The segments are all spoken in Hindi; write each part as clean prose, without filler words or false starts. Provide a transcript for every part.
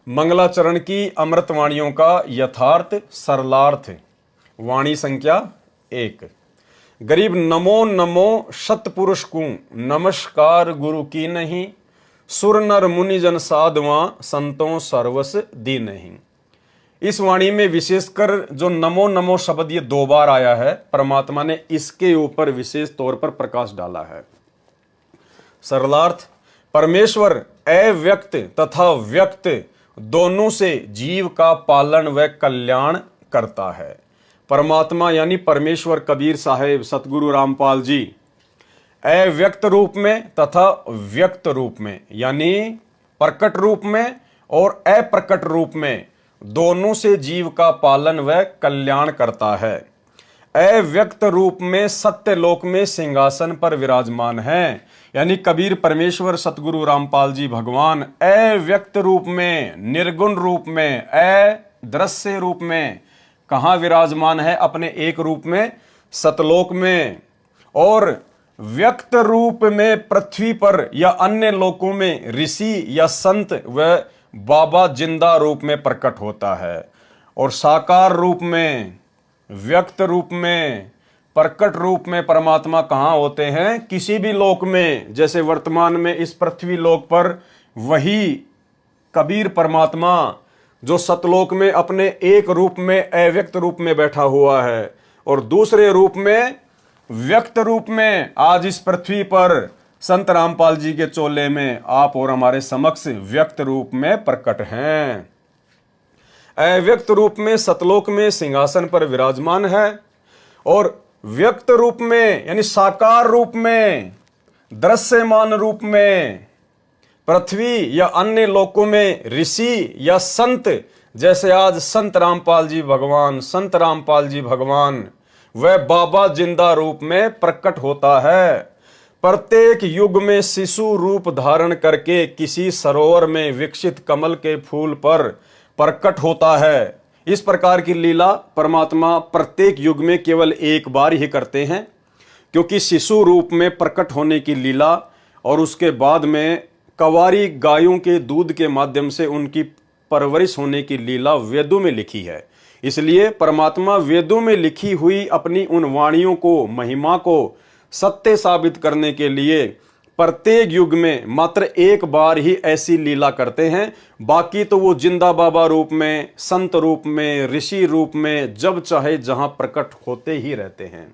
मंगलाचरण की अमृतवाणियों का यथार्थ सरलार्थ। वाणी संख्या 1। गरीब नमो नमो सतपुरुष को नमस्कार गुरु की नहीं, सुर नर मुनि जन साधवा संतों सर्वस दी नहीं। इस वाणी में विशेषकर जो नमो नमो शब्द ये 2 बार आया है, परमात्मा ने इसके ऊपर विशेष तौर पर प्रकाश डाला है। सरलार्थ, परमेश्वर अव्यक्त तथा व्यक्त दोनों से जीव का पालन व कल्याण करता है। परमात्मा यानी परमेश्वर कबीर साहेब सतगुरु रामपाल जी अव्यक्त रूप में तथा व्यक्त रूप में यानी प्रकट रूप में और अप्रकट रूप में दोनों से जीव का पालन व कल्याण करता है। अव्यक्त रूप में सत्य लोक में सिंहासन पर विराजमान है, यानी कबीर परमेश्वर सतगुरु रामपाल जी भगवान अव्यक्त रूप में, निर्गुण रूप में, अदृश्य रूप में कहाँ विराजमान है? अपने एक रूप में सतलोक में, और व्यक्त रूप में पृथ्वी पर या अन्य लोकों में ऋषि या संत व बाबा जिंदा रूप में प्रकट होता है। और साकार रूप में, व्यक्त रूप में, प्रकट रूप में परमात्मा कहाँ होते हैं? किसी भी लोक में। जैसे वर्तमान में इस पृथ्वी लोक पर वही कबीर परमात्मा जो सतलोक में अपने एक रूप में अव्यक्त रूप में बैठा हुआ है और दूसरे रूप में व्यक्त रूप में आज इस पृथ्वी पर संत रामपाल जी के चोले में आप और हमारे समक्ष व्यक्त रूप में प्रकट हैं। अव्यक्त रूप में सतलोक में सिंहासन पर विराजमान है और व्यक्त रूप में यानी साकार रूप में, दृश्यमान रूप में पृथ्वी या अन्य लोकों में ऋषि या संत, जैसे आज संत रामपाल जी भगवान, संत रामपाल जी भगवान वह बाबा जिंदा रूप में प्रकट होता है। प्रत्येक युग में शिशु रूप धारण करके किसी सरोवर में विकसित कमल के फूल पर प्रकट होता है। इस प्रकार की लीला परमात्मा प्रत्येक युग में केवल एक बार ही करते हैं, क्योंकि शिशु रूप में प्रकट होने की लीला और उसके बाद में कवारी गायों के दूध के माध्यम से उनकी परवरिश होने की लीला वेदों में लिखी है। इसलिए परमात्मा वेदों में लिखी हुई अपनी उन वाणियों को, महिमा को सत्य साबित करने के लिए प्रत्येक युग में मात्र एक बार ही ऐसी लीला करते हैं। बाकी तो वो जिंदा बाबा रूप में, संत रूप में, ऋषि रूप में जब चाहे जहां प्रकट होते ही रहते हैं।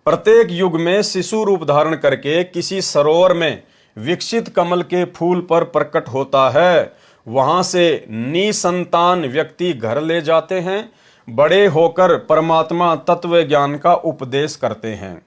प्रत्येक युग में शिशु रूप धारण करके किसी सरोवर में विकसित कमल के फूल पर प्रकट होता है। वहां से निसंतान व्यक्ति घर ले जाते हैं। बड़े होकर परमात्मा तत्व ज्ञान का उपदेश करते हैं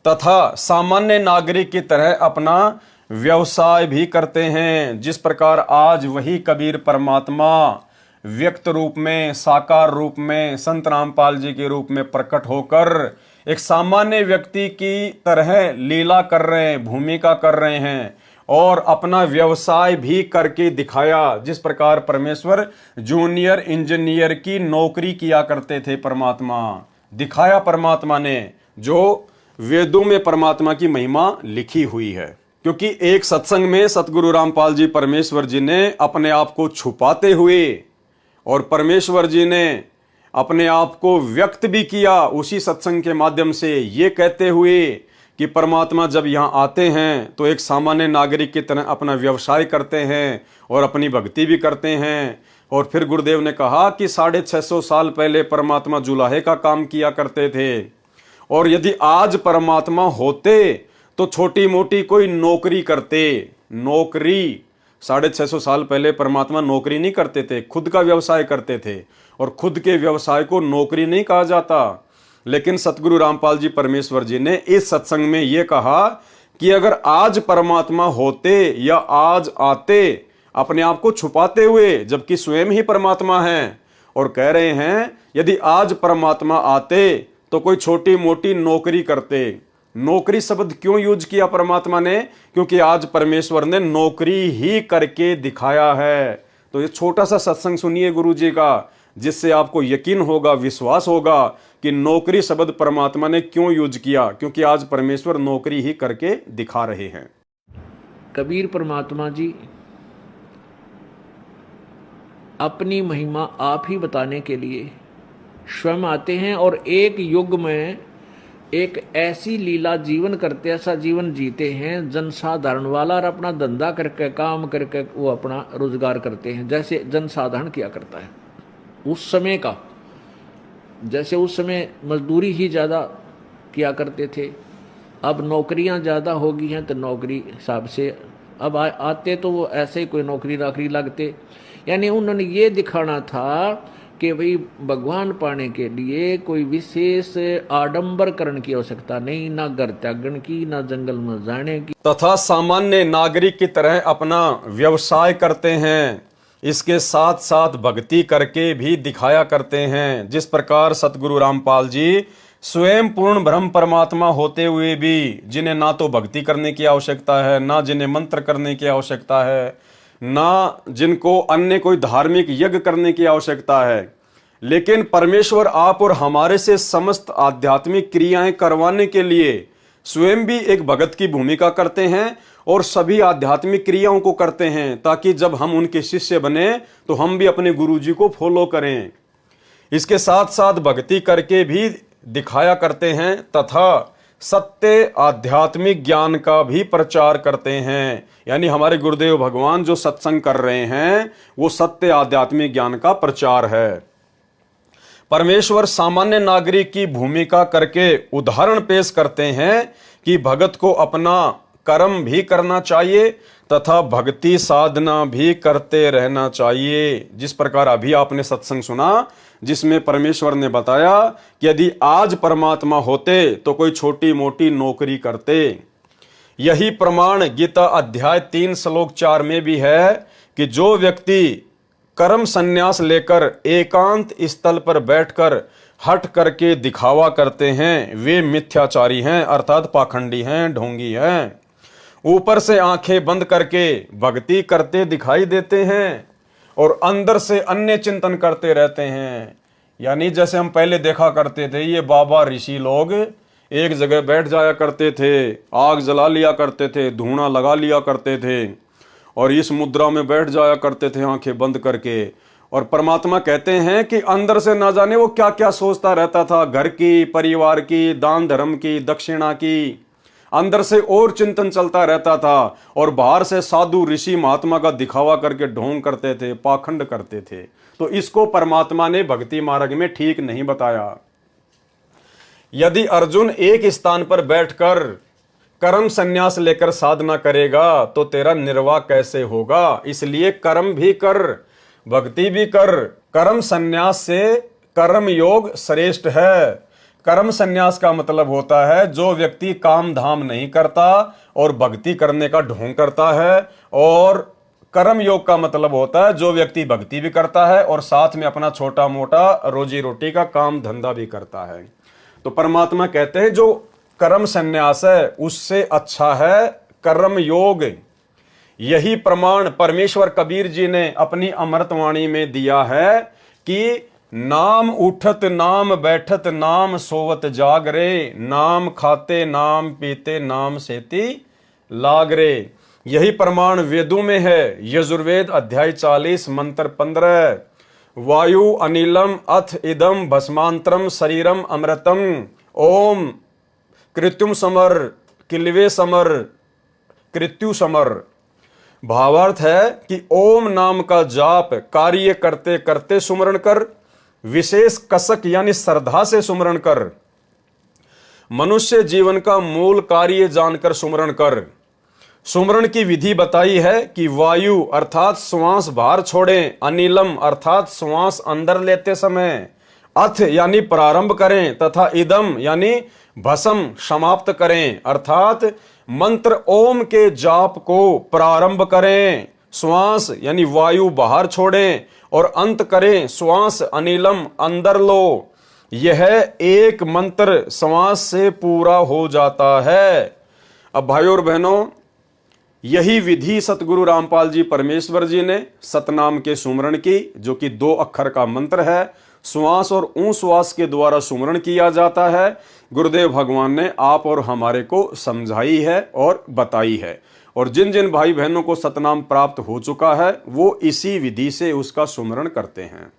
तथा सामान्य नागरिक की तरह अपना व्यवसाय भी करते हैं। जिस प्रकार आज वही कबीर परमात्मा व्यक्त रूप में, साकार रूप में, संत रामपाल जी के रूप में प्रकट होकर एक सामान्य व्यक्ति की तरह लीला कर रहे हैं, भूमिका कर रहे हैं और अपना व्यवसाय भी करके दिखाया। जिस प्रकार परमेश्वर जूनियर इंजीनियर की नौकरी किया करते थे, परमात्मा दिखाया परमात्मा ने, जो वेदों में परमात्मा की महिमा लिखी हुई है। क्योंकि एक सत्संग में सतगुरु रामपाल जी परमेश्वर जी ने अपने आप को छुपाते हुए और परमेश्वर जी ने अपने आप को व्यक्त भी किया उसी सत्संग के माध्यम से, ये कहते हुए कि परमात्मा जब यहाँ आते हैं तो एक सामान्य नागरिक की तरह अपना व्यवसाय करते हैं और अपनी भक्ति भी करते हैं। और फिर गुरुदेव ने कहा कि 650 साल पहले परमात्मा जुलाहे का काम किया करते थे, और यदि आज परमात्मा होते तो छोटी मोटी कोई नौकरी करते। नौकरी 650 साल पहले परमात्मा नौकरी नहीं करते थे, खुद का व्यवसाय करते थे, और खुद के व्यवसाय को नौकरी नहीं कहा जाता। लेकिन सतगुरु रामपाल जी परमेश्वर जी ने इस सत्संग में यह कहा कि अगर आज परमात्मा होते या आज आते अपने आप को छुपाते हुए, जबकि स्वयं ही परमात्मा हैं, और कह रहे हैं यदि आज परमात्मा आते तो कोई छोटी मोटी नौकरी करते। नौकरी शब्द क्यों यूज किया परमात्मा ने? क्योंकि आज परमेश्वर ने नौकरी ही करके दिखाया है। तो ये छोटा सा सत्संग सुनिए गुरु जी का, जिससे आपको यकीन होगा, विश्वास होगा कि नौकरी शब्द परमात्मा ने क्यों यूज किया, क्योंकि आज परमेश्वर नौकरी ही करके दिखा रहे हैं। कबीर परमात्मा जी अपनी महिमा आप ही बताने के लिए स्वयं आते हैं और एक युग में एक ऐसी लीला जीवन करते, ऐसा जीवन जीते हैं जनसाधारण वाला, और अपना धंधा करके काम करके वो अपना रोजगार करते हैं जैसे जनसाधारण किया करता है उस समय का। जैसे उस समय मजदूरी ही ज़्यादा किया करते थे, अब नौकरियां ज़्यादा हो गई हैं तो नौकरी हिसाब से अब आते तो वो ऐसे ही कोई नौकरी नाकरी लगते। यानी उन्होंने ये दिखाना था कि भाई भगवान पाने के लिए कोई विशेष आडंबरकरण की आवश्यकता नहीं, ना घर त्यागन की, ना जंगल में जाने की, तथा सामान्य नागरिक की तरह अपना व्यवसाय करते हैं। इसके साथ साथ भक्ति करके भी दिखाया करते हैं। जिस प्रकार सतगुरु रामपाल जी स्वयं पूर्ण ब्रह्म परमात्मा होते हुए भी, जिन्हें ना तो भक्ति करने की आवश्यकता है, ना जिन्हें मंत्र करने की आवश्यकता है, ना जिनको अन्य कोई धार्मिक यज्ञ करने की आवश्यकता है, लेकिन परमेश्वर आप और हमारे से समस्त आध्यात्मिक क्रियाएं करवाने के लिए स्वयं भी एक भगत की भूमिका करते हैं और सभी आध्यात्मिक क्रियाओं को करते हैं, ताकि जब हम उनके शिष्य बने तो हम भी अपने गुरु जी को फॉलो करें। इसके साथ साथ भक्ति करके भी दिखाया करते हैं तथा सत्य आध्यात्मिक ज्ञान का भी प्रचार करते हैं। यानी हमारे गुरुदेव भगवान जो सत्संग कर रहे हैं वो सत्य आध्यात्मिक ज्ञान का प्रचार है। परमेश्वर सामान्य नागरिक की भूमिका करके उदाहरण पेश करते हैं कि भगत को अपना कर्म भी करना चाहिए तथा भक्ति साधना भी करते रहना चाहिए। जिस प्रकार अभी आपने सत्संग सुना जिसमें परमेश्वर ने बताया कि यदि आज परमात्मा होते तो कोई छोटी मोटी नौकरी करते। यही प्रमाण गीता अध्याय 3 श्लोक 4 में भी है कि जो व्यक्ति कर्म संन्यास लेकर एकांत स्थल पर बैठकर हट करके दिखावा करते हैं वे मिथ्याचारी हैं, अर्थात पाखंडी हैं, ढोंगी हैं। ऊपर से आंखें बंद करके भक्ति करते दिखाई देते हैं और अंदर से अन्य चिंतन करते रहते हैं। यानी जैसे हम पहले देखा करते थे, ये बाबा ऋषि लोग एक जगह बैठ जाया करते थे, आग जला लिया करते थे, धुआं लगा लिया करते थे और इस मुद्रा में बैठ जाया करते थे आंखें बंद करके। और परमात्मा कहते हैं कि अंदर से ना जाने वो क्या क्या सोचता रहता था, घर की, परिवार की, दान धर्म की, दक्षिणा की, अंदर से और चिंतन चलता रहता था और बाहर से साधु ऋषि महात्मा का दिखावा करके ढोंग करते थे, पाखंड करते थे। तो इसको परमात्मा ने भक्ति मार्ग में ठीक नहीं बताया। यदि अर्जुन एक स्थान पर बैठकर कर्म संन्यास लेकर साधना करेगा तो तेरा निर्वाह कैसे होगा। इसलिए कर्म भी कर, भक्ति भी कर। कर्म संन्यास से कर्म योग श्रेष्ठ है। कर्म संन्यास का मतलब होता है जो व्यक्ति काम धाम नहीं करता और भक्ति करने का ढोंग करता है, और कर्म योग का मतलब होता है जो व्यक्ति भक्ति भी करता है और साथ में अपना छोटा मोटा रोजी रोटी का काम धंधा भी करता है। तो परमात्मा कहते हैं जो कर्म संन्यास है उससे अच्छा है कर्म योग। यही प्रमाण परमेश्वर कबीर जी ने अपनी अमृतवाणी में दिया है कि नाम उठत नाम बैठत नाम सोवत जागरे, नाम खाते नाम पीते नाम सेती लागरे। यही प्रमाण वेदों में है। यजुर्वेद अध्याय 40 मंत्र 15, वायु अनिलम अथ इदम भस्मांतरम शरीरम अमृतम ओम कृत्युम समर किल्वे समर कृत्यु समर। भावार्थ है कि ओम नाम का जाप कार्य करते करते सुमरण कर, विशेष कसक यानी श्रद्धा से सुमरण कर, मनुष्य जीवन का मूल कार्य जानकर सुमरण कर। सुमरण की विधि बताई है कि वायु अर्थात श्वास बाहर छोड़ें, अनिलम अर्थात श्वास अंदर लेते समय, अथ यानी प्रारंभ करें, तथा इदम यानी भस्म समाप्त करें, अर्थात मंत्र ओम के जाप को प्रारंभ करें, श्वास यानी वायु बाहर छोड़ें और अंत करें श्वास अनिलम अंदर लो। यह एक मंत्र श्वास से पूरा हो जाता है। अब भाइयों और बहनों, यही विधि सतगुरु रामपाल जी परमेश्वर जी ने सतनाम के सुमरण की, जो कि 2 अक्षर का मंत्र है। श्वास और श्वास के द्वारा सुमरण किया जाता है। गुरुदेव भगवान ने आप और हमारे को समझाई है और बताई है। और जिन जिन भाई बहनों को सतनाम प्राप्त हो चुका है वो इसी विधि से उसका सुमरण करते हैं।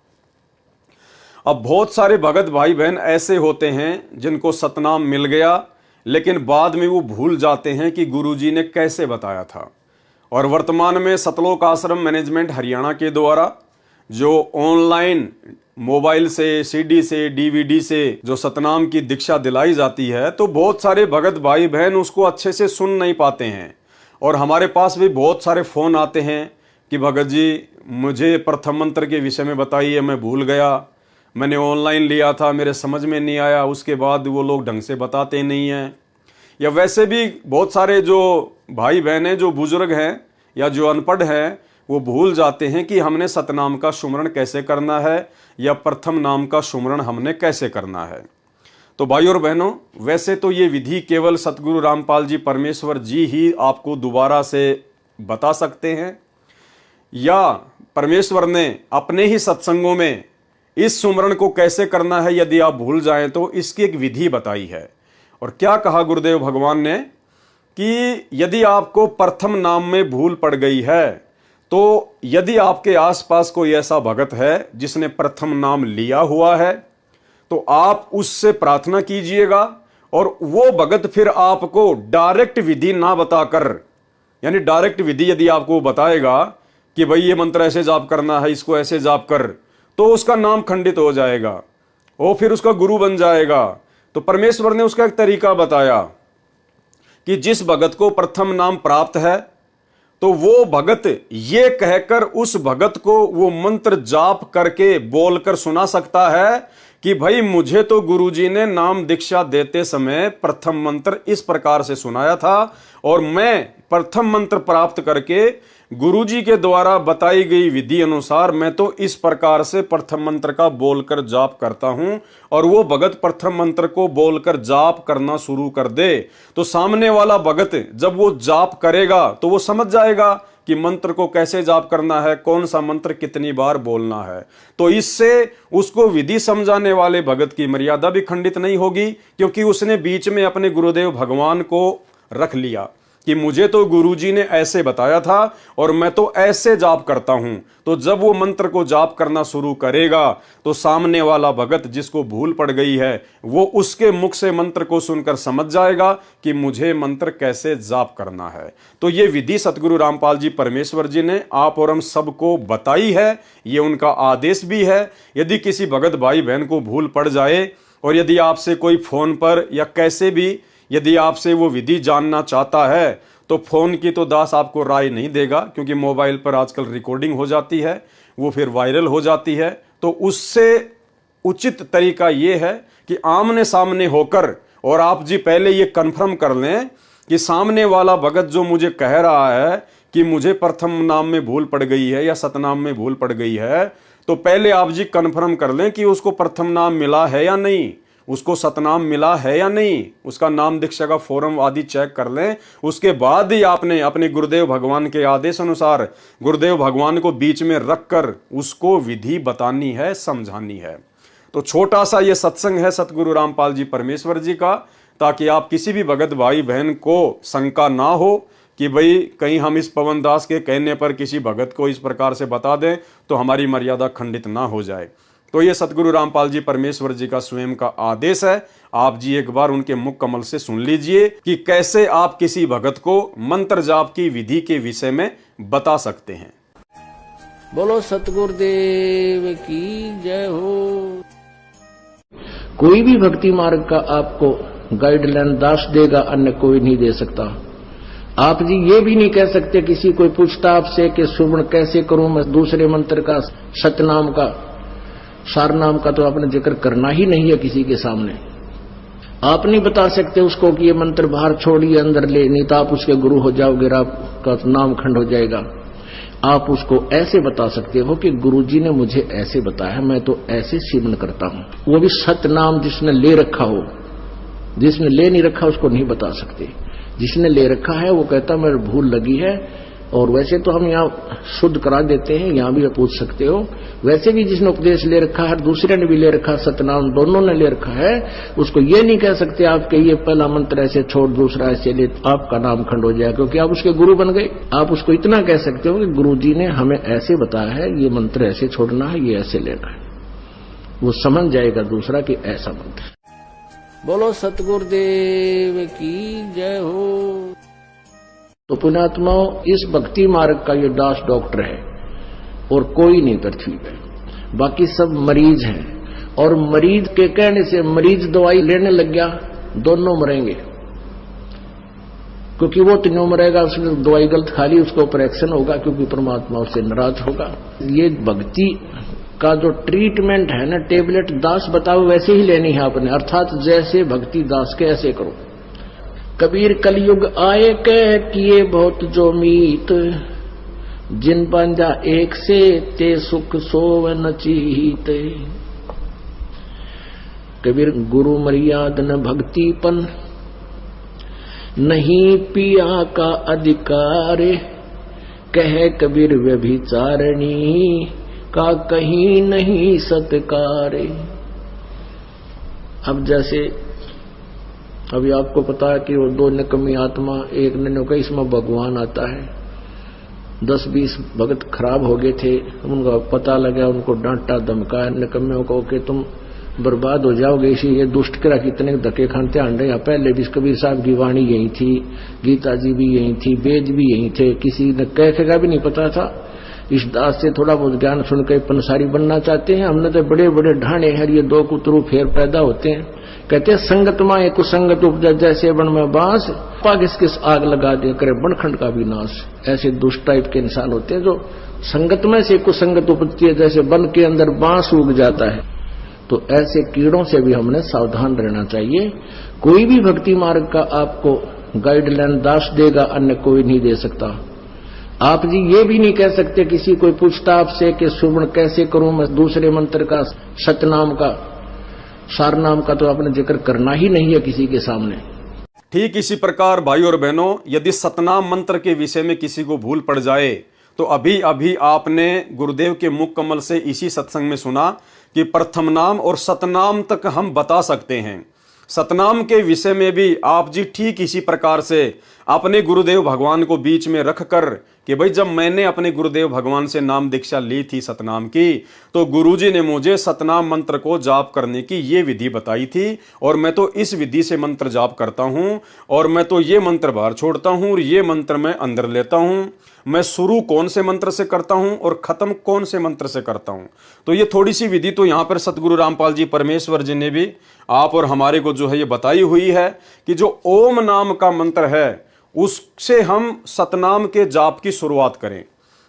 अब बहुत सारे भगत भाई बहन ऐसे होते हैं जिनको सतनाम मिल गया, लेकिन बाद में वो भूल जाते हैं कि गुरुजी ने कैसे बताया था। और वर्तमान में सतलोक आश्रम मैनेजमेंट हरियाणा के द्वारा जो ऑनलाइन मोबाइल से, सीडी से, डीवीडी से जो सतनाम की दीक्षा दिलाई जाती है, तो बहुत सारे भगत भाई बहन उसको अच्छे से सुन नहीं पाते हैं। और हमारे पास भी बहुत सारे फोन आते हैं कि भगत जी मुझे प्रथम मंत्र के विषय में बताइए, मैं भूल गया, मैंने ऑनलाइन लिया था, मेरे समझ में नहीं आया। उसके बाद वो लोग ढंग से बताते नहीं हैं। या वैसे भी बहुत सारे जो भाई बहन हैं, जो बुजुर्ग हैं या जो अनपढ़ हैं, वो भूल जाते हैं कि हमने सतनाम का सुमरण कैसे करना है या प्रथम नाम का सुमरण हमने कैसे करना है। तो भाई और बहनों, वैसे तो ये विधि केवल सतगुरु रामपाल जी परमेश्वर जी ही आपको दोबारा से बता सकते हैं, या परमेश्वर ने अपने ही सत्संगों में इस सुमरण को कैसे करना है यदि आप भूल जाएं तो इसकी एक विधि बताई है। और क्या कहा गुरुदेव भगवान ने कि यदि आपको प्रथम नाम में भूल पड़ गई है, तो यदि आपके आसपास कोई ऐसा भगत है जिसने प्रथम नाम लिया हुआ है, तो आप उससे प्रार्थना कीजिएगा और वो भगत फिर आपको डायरेक्ट विधि ना बताकर, यानी डायरेक्ट विधि यदि आपको बताएगा कि भाई ये मंत्र ऐसे जाप करना है, इसको ऐसे जाप कर, तो उसका नाम खंडित हो जाएगा, वो फिर उसका गुरु बन जाएगा। तो परमेश्वर ने उसका एक तरीका बताया कि जिस भगत को प्रथम नाम प्राप्त है, तो वो भगत ये कहकर उस भगत को वो मंत्र जाप करके बोलकर सुना सकता है कि भाई मुझे तो गुरुजी ने नाम दीक्षा देते समय प्रथम मंत्र इस प्रकार से सुनाया था और मैं प्रथम मंत्र प्राप्त करके गुरुजी के द्वारा बताई गई विधि अनुसार मैं तो इस प्रकार से प्रथम मंत्र का बोलकर जाप करता हूं। और वो भगत प्रथम मंत्र को बोलकर जाप करना शुरू कर दे, तो सामने वाला भगत जब वो जाप करेगा तो वो समझ जाएगा कि मंत्र को कैसे जाप करना है, कौन सा मंत्र कितनी बार बोलना है। तो इससे उसको विधि समझाने वाले भगत की मर्यादा भी खंडित नहीं होगी, क्योंकि उसने बीच में अपने गुरुदेव भगवान को रख लिया कि मुझे तो गुरुजी ने ऐसे बताया था और मैं तो ऐसे जाप करता हूं। तो जब वो मंत्र को जाप करना शुरू करेगा तो सामने वाला भगत जिसको भूल पड़ गई है वो उसके मुख से मंत्र को सुनकर समझ जाएगा कि मुझे मंत्र कैसे जाप करना है। तो ये विधि सतगुरु रामपाल जी परमेश्वर जी ने आप और हम सबको बताई है, ये उनका आदेश भी है। यदि किसी भगत भाई बहन को भूल पड़ जाए और यदि आपसे कोई फोन पर या कैसे भी यदि आपसे वो विधि जानना चाहता है, तो फोन की तो दास आपको राय नहीं देगा, क्योंकि मोबाइल पर आजकल रिकॉर्डिंग हो जाती है, वो फिर वायरल हो जाती है। तो उससे उचित तरीका ये है कि आमने सामने होकर और आप जी पहले ये कन्फर्म कर लें कि सामने वाला भगत जो मुझे कह रहा है कि मुझे प्रथम नाम में भूल पड़ गई है या सतनाम में भूल पड़ गई है, तो पहले आप जी कन्फर्म कर लें कि उसको प्रथम नाम मिला है या नहीं, उसको सतनाम मिला है या नहीं, उसका नाम दीक्षा का फॉर्म आदि चेक कर लें। उसके बाद ही आपने अपने गुरुदेव भगवान के आदेश अनुसार गुरुदेव भगवान को बीच में रखकर उसको विधि बतानी है, समझानी है। तो छोटा सा ये सत्संग है सतगुरु रामपाल जी परमेश्वर जी का, ताकि आप किसी भी भगत भाई बहन को शंका ना हो कि भाई कहीं हम इस पवन दास के कहने पर किसी भगत को इस प्रकार से बता दें तो हमारी मर्यादा खंडित ना हो जाए। तो ये सतगुरु रामपाल जी परमेश्वर जी का स्वयं का आदेश है। आप जी एक बार उनके मुख कमल से सुन लीजिए कि कैसे आप किसी भगत को मंत्र जाप की विधि के विषय में बता सकते हैं। बोलो सतगुरुदेव की जय हो। कोई भी भक्ति मार्ग का आपको गाइडलाइन दास देगा, अन्य कोई नहीं दे सकता। आप जी ये भी नहीं कह सकते, किसी कोई पूछता आपसे कि सुमरण कैसे करूं मैं दूसरे मंत्र का, सतनाम का, सार नाम का तो आपने जिक्र करना ही नहीं है किसी के सामने। आप नहीं बता सकते उसको कि ये मंत्र बाहर छोड़िए अंदर ले, नहीं तो आप उसके गुरु हो जाओगे, आपका नाम खंड हो जाएगा। आप उसको ऐसे बता सकते हो कि गुरुजी ने मुझे ऐसे बताया, मैं तो ऐसे सिमरन करता हूं। वो भी सतनाम जिसने ले रखा हो, जिसने ले नहीं रखा उसको नहीं बता सकते। जिसने ले रखा है वो कहता मेरे भूल लगी है, और वैसे तो हम यहाँ शुद्ध करा देते हैं, यहाँ भी आप पूछ सकते हो। वैसे भी जिसने उपदेश ले रखा है, दूसरे ने भी ले रखा, सतनाम दोनों ने ले रखा है, उसको ये नहीं कह सकते आप कि ये पहला मंत्र ऐसे छोड़ दूसरा ऐसे ले, आपका नाम खंड हो जाए, क्योंकि आप उसके गुरु बन गए। आप उसको इतना कह सकते हो कि गुरु जी ने हमें ऐसे बताया है, ये मंत्र ऐसे छोड़ना है, ये ऐसे लेना है, वो समझ जाएगा दूसरा कि ऐसा मंत्र। बोलो सतगुरुदेव की जय हो। तो पुण्यात्माओं, इस भक्ति मार्ग का ये दास डॉक्टर है और कोई नहीं पृथ्वी पे, बाकी सब मरीज हैं। और मरीज के कहने से मरीज दवाई लेने लग गया, दोनों मरेंगे, क्योंकि वो तीनों मरेगा, उसने दवाई गलत खा ली, उसका ऊपर एक्शन होगा, क्योंकि परमात्मा उससे नाराज होगा। ये भक्ति का जो ट्रीटमेंट है ना, टेबलेट दास बताओ वैसे ही लेनी है आपने, अर्थात जैसे भक्ति दास के ऐसे करो। कबीर कलयुग आए कह किए बहुत जो मीत, जिन बांधा एक से ते सुख सोव न चीत। कबीर गुरु मर्याद न भक्तिपन, नहीं पिया का अधिकार, कह कबीर व्यभिचारणी का कहीं नहीं सत्कार। अब जैसे अभी आपको पता है कि वो दो निकम्मी आत्मा, एक ने कहा इसमें भगवान आता है, 10-20 भगत खराब हो गए थे, उनका पता लगा, उनको डांटा धमकाया निकम्मियों को कि तुम बर्बाद हो जाओगे, इसी ये दुष्ट करा कितने धक्के खानते आंडे। यहाँ पहले भी कबीर साहब की वाणी यही थी, गीता जी भी यही थी, वेद भी यही थे, किसी ने कह का भी नहीं पता था। इस दास से थोड़ा बहुत ज्ञान सुनकर पंसारी बनना चाहते हैं, हमने तो बड़े बड़े ढाणे हैं, ये दो कुतरू फेर पैदा होते हैं। कहते हैं संगत माए कुसंगत उपजा, जैसे बन में बांस, पाग किस आग लगा दे करे बनखंड का भी नाश। ऐसे दुष्ट टाइप के इंसान होते हैं जो संगत में से कुसंगत उपजती है, जैसे बन के अंदर बांस उग जाता है। तो ऐसे कीड़ों से भी हमने सावधान रहना चाहिए। कोई भी भक्ति मार्ग का आपको गाइडलाइन दास देगा, अन्य कोई नहीं दे सकता। आप जी ये भी नहीं कह सकते, किसी कोई पूछता आपसे कि सुमरण कैसे करूं मैं, दूसरे मंत्र का, सतनाम का, सारनाम का तो आपने जिक्र करना ही नहीं है किसी के सामने। ठीक इसी प्रकार भाई और बहनों, यदि सतनाम मंत्र के विषय में किसी को भूल पड़ जाए तो अभी अभी आपने गुरुदेव के मुख कमल से इसी सत्संग में सुना कि प्रथम नाम और सतनाम तक हम बता सकते हैं। सतनाम के विषय में भी आप जी ठीक इसी प्रकार से अपने गुरुदेव भगवान को बीच में रखकर कि भाई जब मैंने अपने गुरुदेव भगवान से नाम दीक्षा ली थी सतनाम की, तो गुरुजी ने मुझे सतनाम मंत्र को जाप करने की ये विधि बताई थी, और मैं तो इस विधि से मंत्र जाप करता हूं, और मैं तो ये मंत्र बाहर छोड़ता हूं और ये मंत्र मैं अंदर लेता हूं। मैं शुरू कौन से मंत्र से करता हूं और खत्म कौन से मंत्र से करता हूं। तो ये थोड़ी सी विधि तो यहां पर सतगुरु रामपाल जी परमेश्वर जी ने भी आप और हमारे को जो है ये बताई हुई है कि जो ओम नाम का मंत्र है उससे हम सतनाम के जाप की शुरुआत करें।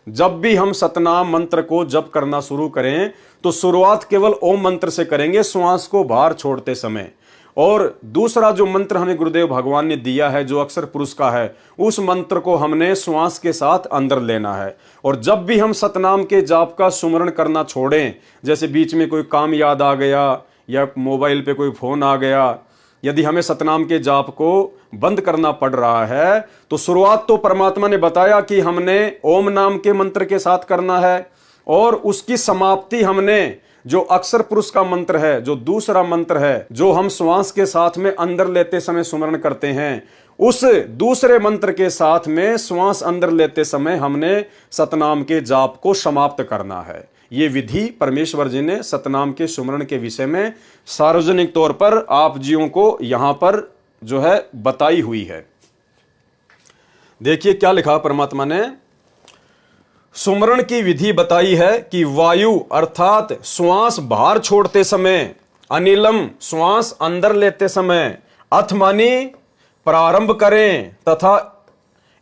जब भी हम सतनाम मंत्र को जप करना शुरू करें तो शुरुआत केवल ओम मंत्र से करेंगे, श्वास को बाहर छोड़ते समय। और दूसरा जो मंत्र हमें गुरुदेव भगवान ने दिया है जो अक्षर पुरुष का है, उस मंत्र को हमने श्वास के साथ अंदर लेना है। और जब भी हम सतनाम के जाप का सुमरण करना छोड़ें, जैसे बीच में कोई काम याद आ गया या मोबाइल पे कोई फोन आ गया, यदि हमें सतनाम के जाप को बंद करना पड़ रहा है, तो शुरुआत तो परमात्मा ने बताया कि हमने ओम नाम के मंत्र के साथ करना है, और उसकी समाप्ति हमने जो अक्षर पुरुष का मंत्र है, जो दूसरा मंत्र है जो हम श्वास के साथ में अंदर लेते समय सुमरण करते हैं, उस दूसरे मंत्र के साथ में श्वास अंदर लेते समय हमने सतनाम के जाप को समाप्त करना है। ये विधि परमेश्वर जी ने सतनाम के सुमरण के विषय में सार्वजनिक तौर पर आप जियों को यहां पर जो है बताई हुई है। देखिए क्या लिखा परमात्मा ने। सुमरण की विधि बताई है कि वायु अर्थात श्वास बाहर छोड़ते समय, अनिलम श्वास अंदर लेते समय, अथ मानी प्रारंभ करें तथा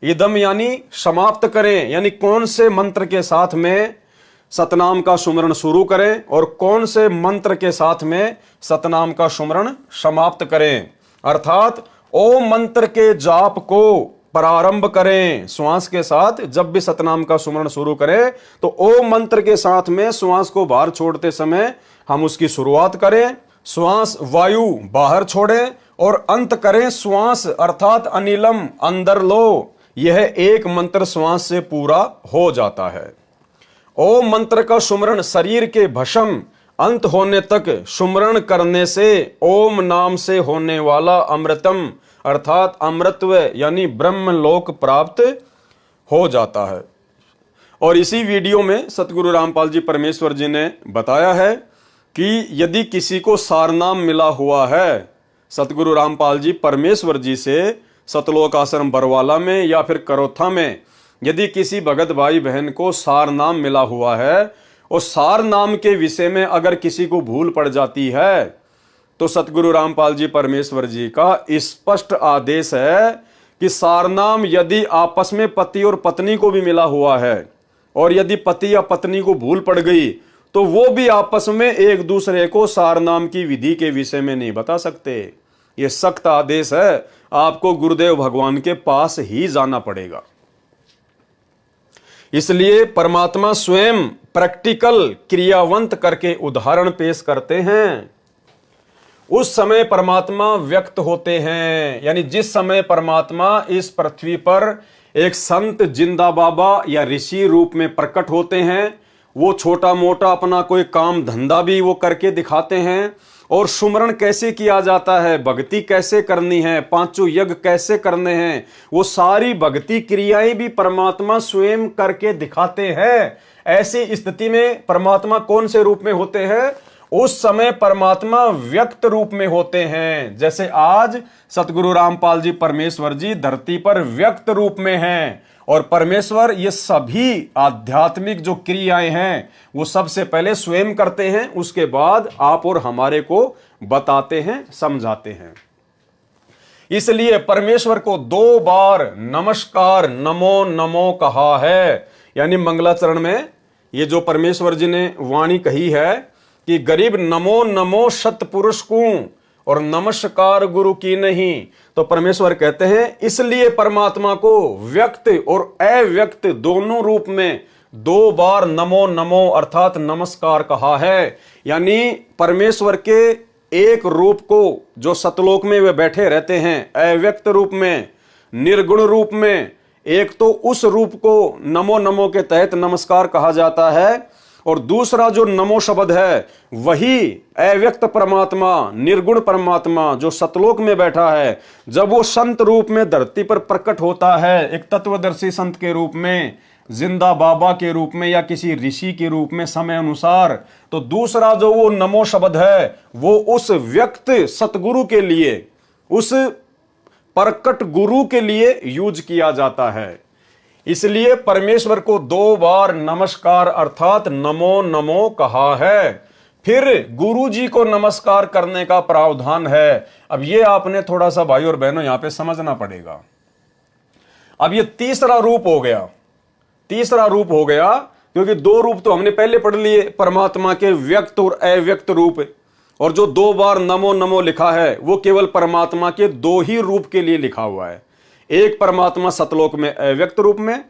इदम यानी समाप्त करें, यानी कौन से मंत्र के साथ में सतनाम का सुमरण शुरू करें और कौन से मंत्र के साथ में सतनाम का सुमरण समाप्त करें। अर्थात ओम मंत्र के जाप को प्रारंभ करें श्वास के साथ, जब भी सतनाम का सुमरण शुरू करें तो ओम मंत्र के साथ में श्वास को बाहर छोड़ते समय हम उसकी शुरुआत करें, श्वास वायु बाहर छोड़ें और अंत करें श्वास अर्थात अनिलम अंदर लो, यह एक मंत्र श्वास से पूरा हो जाता है। ओम मंत्र का सुमरण शरीर के भस्म अंत होने तक सुमरण करने से ओम नाम से होने वाला अमृतम अर्थात अमृतत्व यानी ब्रह्मलोक प्राप्त हो जाता है। और इसी वीडियो में सतगुरु रामपाल जी परमेश्वर जी ने बताया है कि यदि किसी को सारनाम मिला हुआ है, सतगुरु रामपाल जी परमेश्वर जी से सतलोक आश्रम बरवाला में या फिर करोथा में यदि किसी भगत भाई बहन को सारनाम मिला हुआ है और सारनाम के विषय में अगर किसी को भूल पड़ जाती है तो सतगुरु रामपाल जी परमेश्वर जी का स्पष्ट आदेश है कि सारनाम यदि आपस में पति और पत्नी को भी मिला हुआ है और यदि पति या पत्नी को भूल पड़ गई तो वो भी आपस में एक दूसरे को सारनाम की विधि के विषय में नहीं बता सकते। ये सख्त आदेश है, आपको गुरुदेव भगवान के पास ही जाना पड़ेगा। इसलिए परमात्मा स्वयं प्रैक्टिकल क्रियावंत करके उदाहरण पेश करते हैं। उस समय परमात्मा व्यक्त होते हैं, यानी जिस समय परमात्मा इस पृथ्वी पर एक संत जिंदा बाबा या ऋषि रूप में प्रकट होते हैं, वो छोटा मोटा अपना कोई काम धंधा भी वो करके दिखाते हैं। और सुमरण कैसे किया जाता है, भक्ति कैसे करनी है, पांचों यज्ञ कैसे करने हैं, वो सारी भक्ति क्रियाएं भी परमात्मा स्वयं करके दिखाते हैं। ऐसी स्थिति में परमात्मा कौन से रूप में होते हैं? उस समय परमात्मा व्यक्त रूप में होते हैं। जैसे आज सतगुरु रामपाल जी परमेश्वर जी धरती पर व्यक्त रूप में हैं और परमेश्वर ये सभी आध्यात्मिक जो क्रियाएं हैं वो सबसे पहले स्वयं करते हैं, उसके बाद आप और हमारे को बताते हैं, समझाते हैं। इसलिए परमेश्वर को 2 बार नमस्कार नमो नमो कहा है। यानी मंगलाचरण में ये जो परमेश्वर जी ने वाणी कही है कि गरीब नमो नमो सतपुरुष को और नमस्कार गुरु की नहीं, तो परमेश्वर कहते हैं इसलिए परमात्मा को व्यक्त और अव्यक्त दोनों रूप में 2 बार नमो नमो अर्थात नमस्कार कहा है। यानी परमेश्वर के एक रूप को जो सतलोक में वे बैठे रहते हैं अव्यक्त रूप में, निर्गुण रूप में, एक तो उस रूप को नमो नमो के तहत नमस्कार कहा जाता है और दूसरा जो नमो शब्द है वही अव्यक्त परमात्मा निर्गुण परमात्मा जो सतलोक में बैठा है, जब वो संत रूप में धरती पर प्रकट होता है एक तत्वदर्शी संत के रूप में, जिंदा बाबा के रूप में या किसी ऋषि के रूप में समय अनुसार, तो दूसरा जो वो नमो शब्द है वो उस व्यक्त सतगुरु के लिए, उस प्रकट गुरु के लिए यूज किया जाता है। इसलिए परमेश्वर को 2 बार नमस्कार अर्थात नमो नमो कहा है। फिर गुरु जी को नमस्कार करने का प्रावधान है। अब ये आपने थोड़ा सा भाई और बहनों यहां पे समझना पड़ेगा। अब ये तीसरा रूप हो गया, तीसरा रूप हो गया क्योंकि 2 रूप तो हमने पहले पढ़ लिए, परमात्मा के व्यक्त और अव्यक्त रूप। और जो 2 बार नमो नमो लिखा है वो केवल परमात्मा के 2 ही रूप के लिए लिखा हुआ है। एक परमात्मा सतलोक में अव्यक्त रूप में,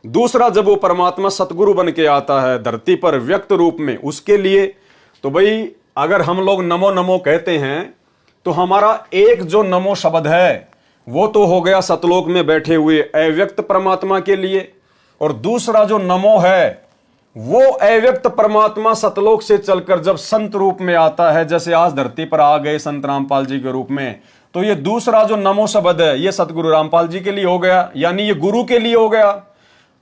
दूसरा जब वो परमात्मा सतगुरु बन के आता है धरती पर व्यक्त रूप में उसके लिए। तो भाई अगर हम लोग नमो नमो कहते हैं तो हमारा एक जो नमो शब्द है वो तो हो गया सतलोक में बैठे हुए अव्यक्त परमात्मा के लिए, और दूसरा जो नमो है वो अव्यक्त परमात्मा सतलोक से चलकर जब संत रूप में आता है, जैसे आज धरती पर आ गए संत रामपाल जी के रूप में, तो ये दूसरा जो नमो शब्द है ये सतगुरु रामपाल जी के लिए हो गया, यानी ये गुरु के लिए हो गया।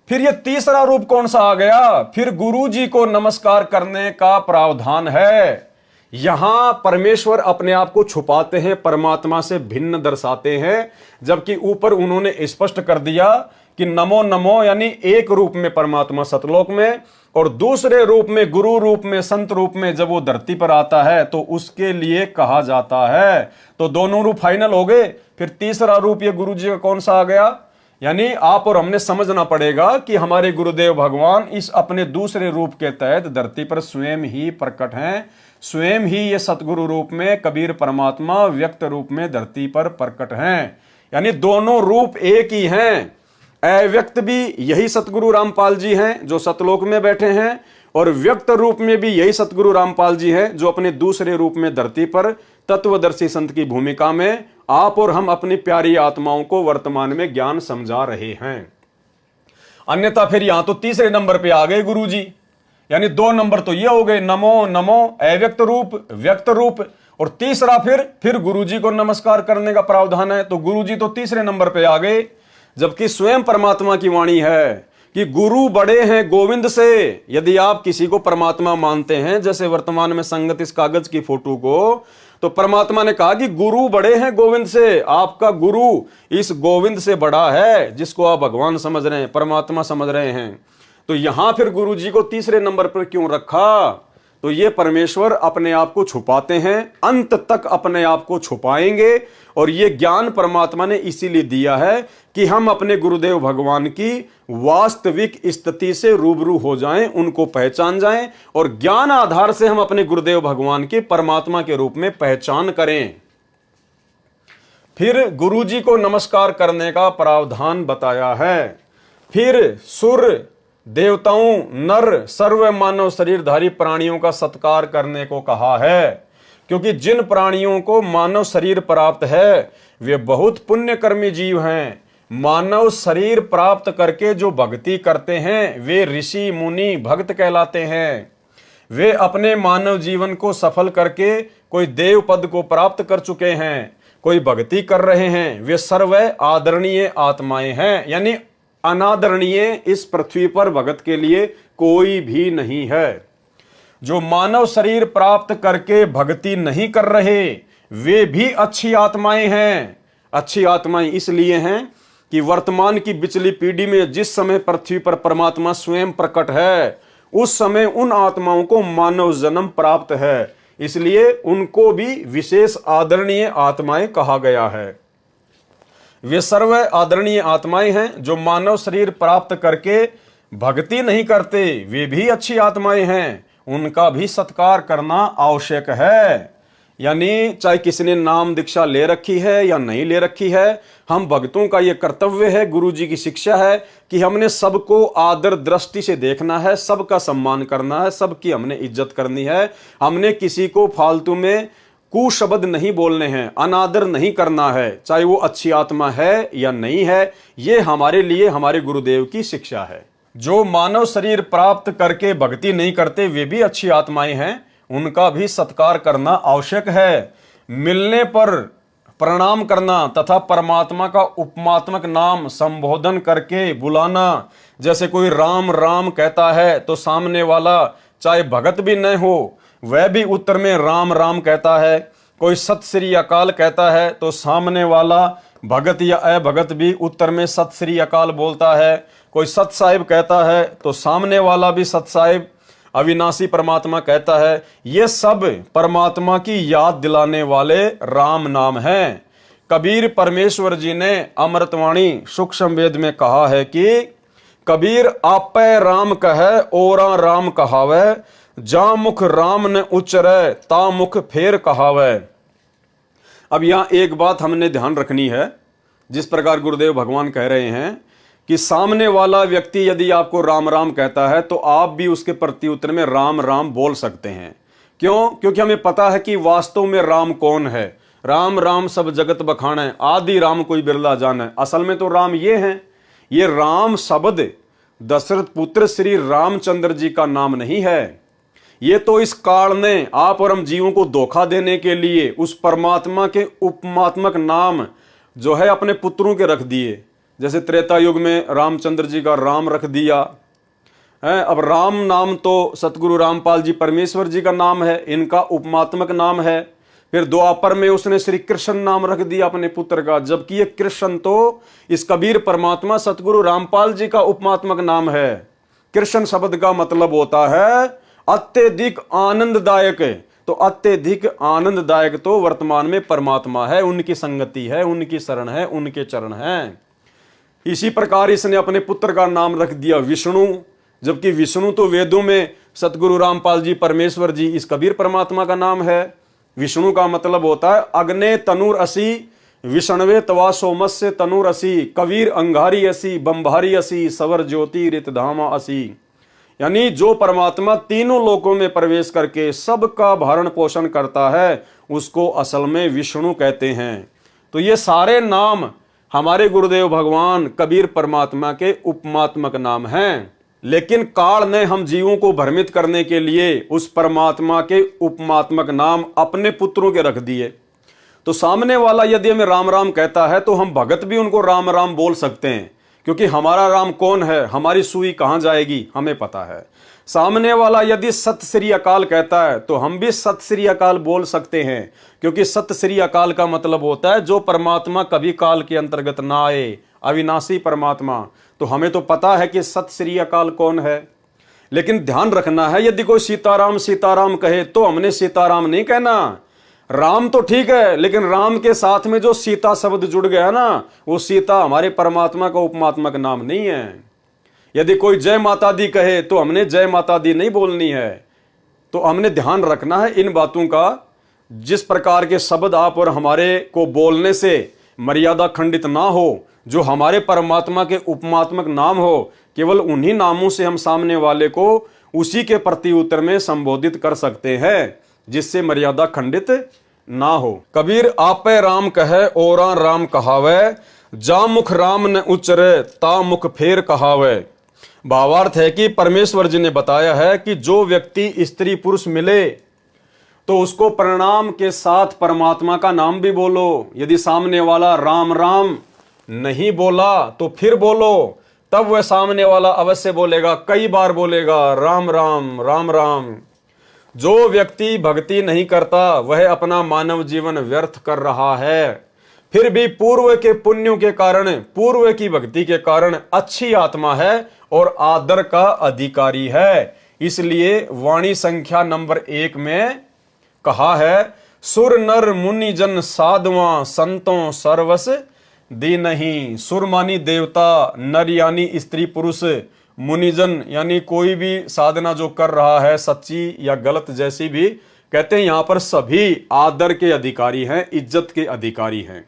फिर ये तीसरा रूप कौन सा आ गया? फिर गुरु जी को नमस्कार करने का प्रावधान है। यहां परमेश्वर अपने आप को छुपाते हैं, परमात्मा से भिन्न दर्शाते हैं, जबकि ऊपर उन्होंने स्पष्ट कर दिया कि नमो नमो यानी एक रूप में परमात्मा सतलोक में और दूसरे रूप में गुरु रूप में संत रूप में जब वो धरती पर आता है तो उसके लिए कहा जाता है। तो दोनों रूप फाइनल हो गए। फिर तीसरा रूप ये गुरु जी का कौन सा आ गया? यानी आप और हमने समझना पड़ेगा कि हमारे गुरुदेव भगवान इस अपने दूसरे रूप के तहत धरती पर स्वयं ही प्रकट हैं, स्वयं ही ये सतगुरु रूप में कबीर परमात्मा व्यक्त रूप में धरती पर प्रकट हैं। यानी दोनों रूप एक ही हैं। अव्यक्त भी यही सतगुरु रामपाल जी हैं जो सतलोक में बैठे हैं, और व्यक्त रूप में भी यही सतगुरु रामपाल जी हैं जो अपने दूसरे रूप में धरती पर तत्वदर्शी संत की भूमिका में आप और हम अपनी प्यारी आत्माओं को वर्तमान में ज्ञान समझा रहे हैं। अन्यथा फिर यहां तो तीसरे नंबर पे आ गए गुरु जी, यानी 2 नंबर तो ये हो गए, नमो नमो अव्यक्त रूप व्यक्त रूप, और तीसरा फिर गुरु जी को नमस्कार करने का प्रावधान है, तो गुरु जी तो तीसरे नंबर पे आ गए। जबकि स्वयं परमात्मा की वाणी है कि गुरु बड़े हैं गोविंद से। यदि आप किसी को परमात्मा मानते हैं, जैसे वर्तमान में संगत इस कागज की फोटो को, तो परमात्मा ने कहा कि गुरु बड़े हैं गोविंद से। आपका गुरु इस गोविंद से बड़ा है, जिसको आप भगवान समझ रहे हैं, परमात्मा समझ रहे हैं। तो यहां फिर गुरु जी को तीसरे नंबर पर क्यों रखा? तो ये परमेश्वर अपने आप को छुपाते हैं, अंत तक अपने आप को छुपाएंगे, और ये ज्ञान परमात्मा ने इसीलिए दिया है कि हम अपने गुरुदेव भगवान की वास्तविक स्थिति से रूबरू हो जाएं, उनको पहचान जाएं, और ज्ञान आधार से हम अपने गुरुदेव भगवान की परमात्मा के रूप में पहचान करें। फिर गुरु जी को नमस्कार करने का प्रावधान बताया है। फिर सुर देवताओं नर सर्व मानव शरीरधारी प्राणियों का सत्कार करने को कहा है, क्योंकि जिन प्राणियों को मानव शरीर प्राप्त है वे बहुत पुण्यकर्मी जीव हैं। मानव शरीर प्राप्त करके जो भक्ति करते हैं वे ऋषि मुनि भक्त कहलाते हैं। वे अपने मानव जीवन को सफल करके कोई देव पद को प्राप्त कर चुके हैं, कोई भक्ति कर रहे हैं, वे सर्व आदरणीय आत्माएं हैं। यानी अनादरणीय इस पृथ्वी पर भगत के लिए कोई भी नहीं है। जो मानव शरीर प्राप्त करके भक्ति नहीं कर रहे वे भी अच्छी आत्माएं हैं। अच्छी आत्माएं इसलिए हैं कि वर्तमान की पिछली पीढ़ी में जिस समय पृथ्वी पर परमात्मा स्वयं प्रकट है, उस समय उन आत्माओं को मानव जन्म प्राप्त है, इसलिए उनको भी विशेष आदरणीय आत्माएं कहा गया है। वे सर्व आदरणीय आत्माएं हैं। जो मानव शरीर प्राप्त करके भक्ति नहीं करते वे भी अच्छी आत्माएं हैं, उनका भी सत्कार करना आवश्यक है। यानी चाहे किसी ने नाम दीक्षा ले रखी है या नहीं ले रखी है, हम भक्तों का यह कर्तव्य है, गुरु जी की शिक्षा है कि हमने सबको आदर दृष्टि से देखना है, सबका सम्मान करना है, सबकी हमने इज्जत करनी है। हमने किसी को फालतू में कुशब्द नहीं बोलने हैं, अनादर नहीं करना है, चाहे वो अच्छी आत्मा है या नहीं है। ये हमारे लिए हमारे गुरुदेव की शिक्षा है। जो मानव शरीर प्राप्त करके भक्ति नहीं करते वे भी अच्छी आत्माएं हैं, उनका भी सत्कार करना आवश्यक है। मिलने पर प्रणाम करना तथा परमात्मा का उपमात्मक नाम संबोधन करके बुलाना। जैसे कोई राम राम कहता है तो सामने वाला चाहे भगत भी न हो वह भी उत्तर में राम राम कहता है। कोई सत श्री अकाल कहता है तो सामने वाला भगत या अभगत भी उत्तर में सत श्री अकाल बोलता है। कोई सत साहिब कहता है तो सामने वाला भी सत साहिब अविनाशी परमात्मा कहता है। ये सब परमात्मा की याद दिलाने वाले राम नाम हैं। कबीर परमेश्वर जी ने अमृतवाणी सूक्ष्म वेद में कहा है कि कबीर आपे राम कहे ओरा राम कहावे, जा मुख राम न उच्चरे ता मुख फेर कहावे। अब यहां एक बात हमने ध्यान रखनी है, जिस प्रकार गुरुदेव भगवान कह रहे हैं कि सामने वाला व्यक्ति यदि आपको राम राम कहता है तो आप भी उसके प्रत्युत्तर में राम राम बोल सकते हैं। क्यों? क्योंकि हमें पता है कि वास्तव में राम कौन है। राम राम सब जगत बखाने, आदि राम कोई बिरला जाने। असल में तो राम ये हैं। ये राम शब्द दशरथ पुत्र श्री रामचंद्र जी का नाम नहीं है। ये तो इस काल ने आप और हम जीवों को धोखा देने के लिए उस परमात्मा के उपमात्मक नाम जो है अपने पुत्रों के रख दिए। जैसे त्रेता युग में रामचंद्र जी का राम रख दिया है। अब राम नाम तो सतगुरु रामपाल जी परमेश्वर जी का नाम है, इनका उपमात्मक नाम है। फिर द्वापर में उसने श्री कृष्ण नाम रख दिया अपने पुत्र का, जबकि ये कृष्ण तो इस कबीर परमात्मा सतगुरु रामपाल जी का उपमात्मक नाम है। कृष्ण शब्द का मतलब होता है अत्यधिक आनंददायक। तो अत्यधिक आनंददायक तो वर्तमान में परमात्मा है, उनकी संगति है, उनकी शरण है, उनके चरण हैं। इसी प्रकार इसने अपने पुत्र का नाम रख दिया विष्णु, जबकि विष्णु तो वेदों में सतगुरु रामपाल जी परमेश्वर जी इस कबीर परमात्मा का नाम है। विष्णु का मतलब होता है अग्ने तनुर असी, विष्णवे तवा सोमस्य तनुर असी, कबीर अंगारी असी, बंभारी असी, सवर ज्योति रित धामा असी। यानी जो परमात्मा तीनों लोकों में प्रवेश करके सबका भरण पोषण करता है उसको असल में विष्णु कहते हैं। तो ये सारे नाम हमारे गुरुदेव भगवान कबीर परमात्मा के उपमात्मक नाम हैं। लेकिन काल ने हम जीवों को भ्रमित करने के लिए उस परमात्मा के उपमात्मक नाम अपने पुत्रों के रख दिए। तो सामने वाला यदि हमें राम राम कहता है तो हम भगत भी उनको राम राम बोल सकते हैं, क्योंकि हमारा राम कौन है, हमारी सुई कहां जाएगी हमें पता है। सामने वाला यदि सत श्री अकाल कहता है तो हम भी सत श्री अकाल बोल सकते हैं, क्योंकि सत श्री अकाल का मतलब होता है जो परमात्मा कभी काल के अंतर्गत ना आए, अविनाशी परमात्मा। तो हमें तो पता है कि सत श्री अकाल कौन है। लेकिन ध्यान रखना है, यदि कोई सीताराम सीताराम कहे तो हमने सीताराम नहीं कहना। राम तो ठीक है, लेकिन राम के साथ में जो सीता शब्द जुड़ गया ना, वो सीता हमारे परमात्मा का उपमात्मक नाम नहीं है। यदि कोई जय माता दी कहे तो हमने जय माता दी नहीं बोलनी है। तो हमने ध्यान रखना है इन बातों का। जिस प्रकार के शब्द आप और हमारे को बोलने से मर्यादा खंडित ना हो, जो हमारे परमात्मा के उपमात्मक नाम हो, केवल उन्हीं नामों से हम सामने वाले को उसी के प्रति उत्तर में संबोधित कर सकते हैं, जिससे मर्यादा खंडित ना हो। कबीर आपे राम कहे औरा राम कहावे, जा मुख राम न उचरे ता मुख फेर कहावे। भावार्थ है कि परमेश्वर जी ने बताया है कि जो व्यक्ति स्त्री पुरुष मिले तो उसको प्रणाम के साथ परमात्मा का नाम भी बोलो। यदि सामने वाला राम राम नहीं बोला तो फिर बोलो, तब वह सामने वाला अवश्य बोलेगा, कई बार बोलेगा राम राम राम राम। जो व्यक्ति भक्ति नहीं करता वह अपना मानव जीवन व्यर्थ कर रहा है। फिर भी पूर्व के पुण्यों के कारण, पूर्व की भक्ति के कारण अच्छी आत्मा है और आदर का अधिकारी है। इसलिए वाणी संख्या नंबर 1 में कहा है, सुर नर मुनि जन साधवा संतों सर्वस दीनहि। सुर मानी देवता, नर यानी स्त्री पुरुष, मुनिजन यानी कोई भी साधना जो कर रहा है सच्ची या गलत जैसी भी, कहते हैं यहां पर सभी आदर के अधिकारी हैं, इज्जत के अधिकारी हैं।